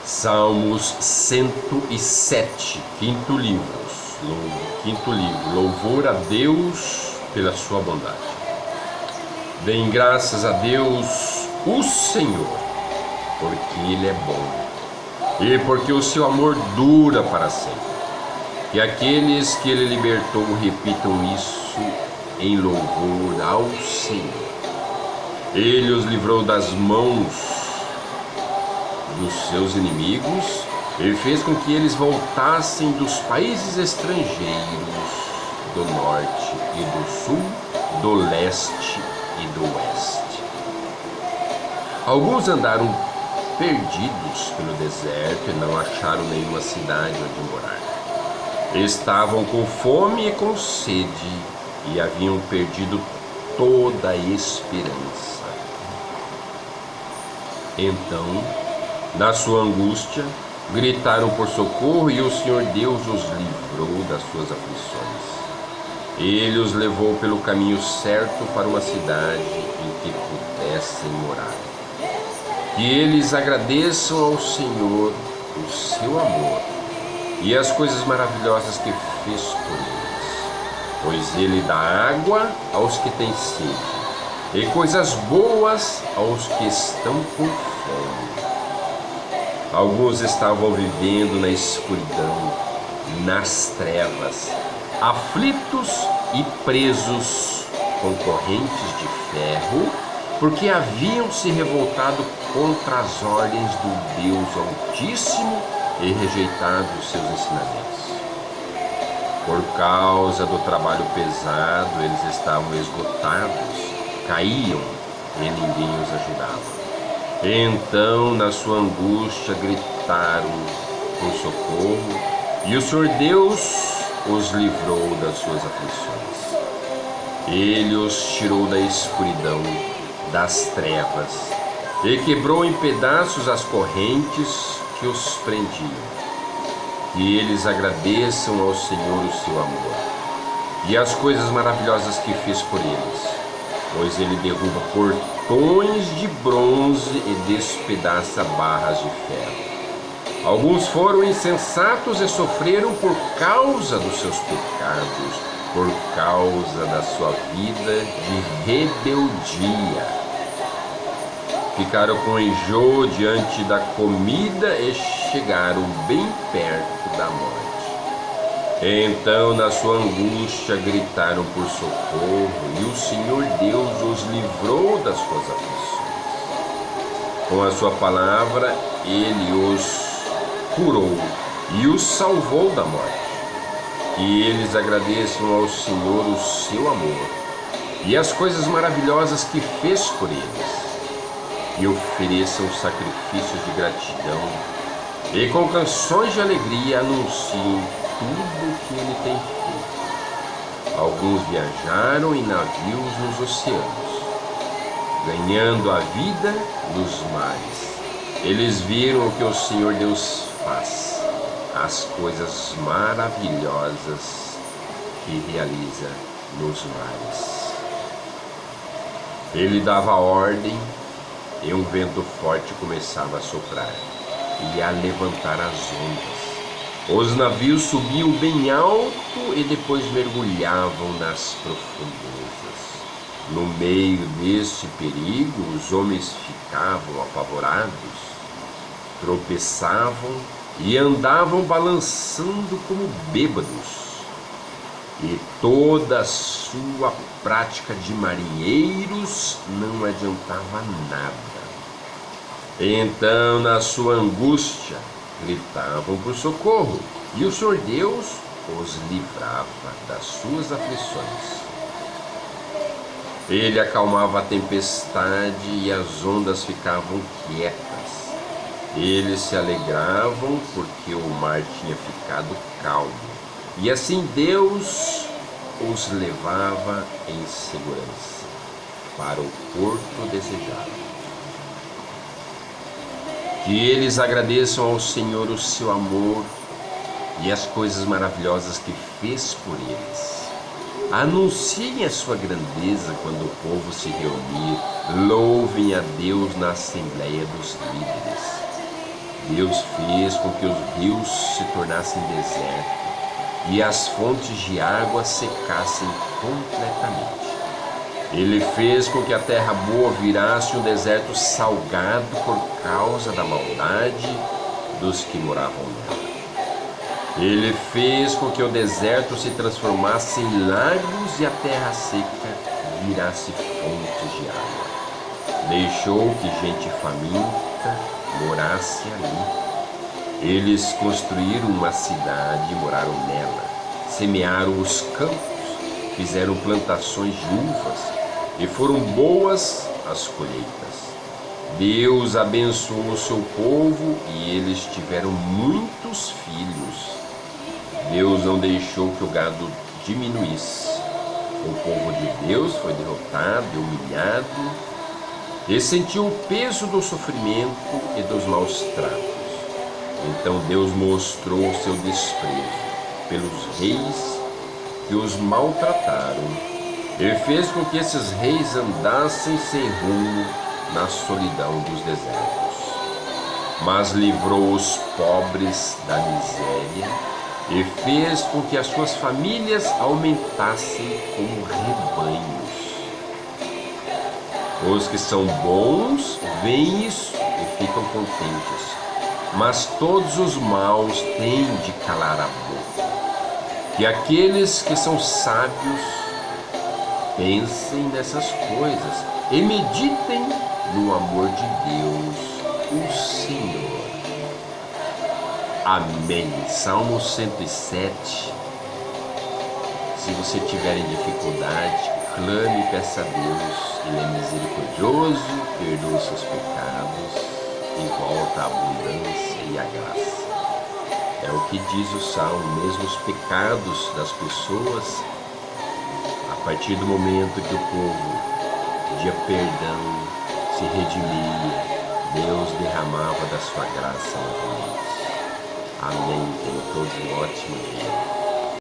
Salmos 107, quinto livro, louvor a Deus pela sua bondade. Deem graças a Deus, o Senhor, porque Ele é bom, e porque o seu amor dura para sempre. E aqueles que Ele libertou repitam isso em louvor ao Senhor. Ele os livrou das mãos dos seus inimigos e fez com que eles voltassem dos países estrangeiros, do norte e do sul, do leste e do oeste. Alguns andaram perdidos pelo deserto e não acharam nenhuma cidade onde morar. Estavam com fome e com sede e haviam perdido toda a esperança. Então, na sua angústia, gritaram por socorro e o Senhor Deus os livrou das suas aflições. Ele os levou pelo caminho certo para uma cidade em que pudessem morar. Que eles agradeçam ao Senhor o seu amor e as coisas maravilhosas que fez por eles, pois Ele dá água aos que têm sede e coisas boas aos que estão com fome. Alguns estavam vivendo na escuridão, nas trevas, aflitos e presos com correntes de ferro, porque haviam se revoltado contra as ordens do Deus Altíssimo e rejeitado os seus ensinamentos. Por causa do trabalho pesado, eles estavam esgotados, caíam e ninguém os ajudava. Então, na sua angústia, gritaram por socorro, e o Senhor Deus os livrou das suas aflições. Ele os tirou da escuridão, das trevas, e quebrou em pedaços as correntes que os prendiam. Que eles agradeçam ao Senhor o seu amor, e as coisas maravilhosas que fez por eles, pois Ele derruba portões de bronze e despedaça barras de ferro. Alguns foram insensatos e sofreram por causa dos seus pecados, por causa da sua vida de rebeldia. Ficaram com enjoo diante da comida e chegaram bem perto da morte. Então, na sua angústia, gritaram por socorro, e o Senhor Deus os livrou das suas aflições. Com a sua palavra, Ele os curou e os salvou da morte. Que eles agradeçam ao Senhor o seu amor e as coisas maravilhosas que fez por eles, e ofereçam sacrifícios de gratidão, e com canções de alegria anunciem tudo o que Ele tem feito. Alguns viajaram em navios nos oceanos, ganhando a vida nos mares. Eles viram o que o Senhor Deus faz, as coisas maravilhosas que realiza nos mares. Ele dava ordem e um vento forte começava a soprar e a levantar as ondas. Os navios subiam bem alto e depois mergulhavam nas profundezas. No meio deste perigo, os homens ficavam apavorados, tropeçavam e andavam balançando como bêbados. E toda a sua prática de marinheiros não adiantava nada. Então, na sua angústia, gritavam por socorro, e o Senhor Deus os livrava das suas aflições. Ele acalmava a tempestade e as ondas ficavam quietas. Eles se alegravam porque o mar tinha ficado calmo, e assim Deus os levava em segurança para o porto desejado. Que eles agradeçam ao Senhor o seu amor e as coisas maravilhosas que fez por eles. Anunciem a sua grandeza quando o povo se reunir. Louvem a Deus na assembleia dos líderes. Deus fez com que os rios se tornassem deserto e as fontes de água secassem completamente. Ele fez com que a terra boa virasse um deserto salgado por causa da maldade dos que moravam nela. Ele fez com que o deserto se transformasse em lagos e a terra seca virasse fontes de água. Deixou que gente faminta morasse ali. Eles construíram uma cidade e moraram nela. Semearam os campos, fizeram plantações de uvas e foram boas as colheitas. Deus abençoou o seu povo e eles tiveram muitos filhos. Deus não deixou que o gado diminuísse. O povo de Deus foi derrotado e humilhado e sentiu o peso do sofrimento e dos maus tratos. Então Deus mostrou o seu desprezo pelos reis que os maltrataram. Ele fez com que esses reis andassem sem rumo na solidão dos desertos, mas livrou os pobres da miséria e fez com que as suas famílias aumentassem como rebanhos. Os que são bons veem isso e ficam contentes, mas todos os maus têm de calar a boca. E aqueles que são sábios pensem nessas coisas e meditem no amor de Deus, o Senhor. Amém. Salmo 107. Se você tiver em dificuldade, clame e peça a Deus. Ele é misericordioso, perdoa os seus pecados e volta à abundância e à graça. É o que diz o Salmo, mesmo os pecados das pessoas, a partir do momento que o povo pedia perdão, se redimia, Deus derramava da sua graça novamente. Amém. Tenham todos um ótimo dia.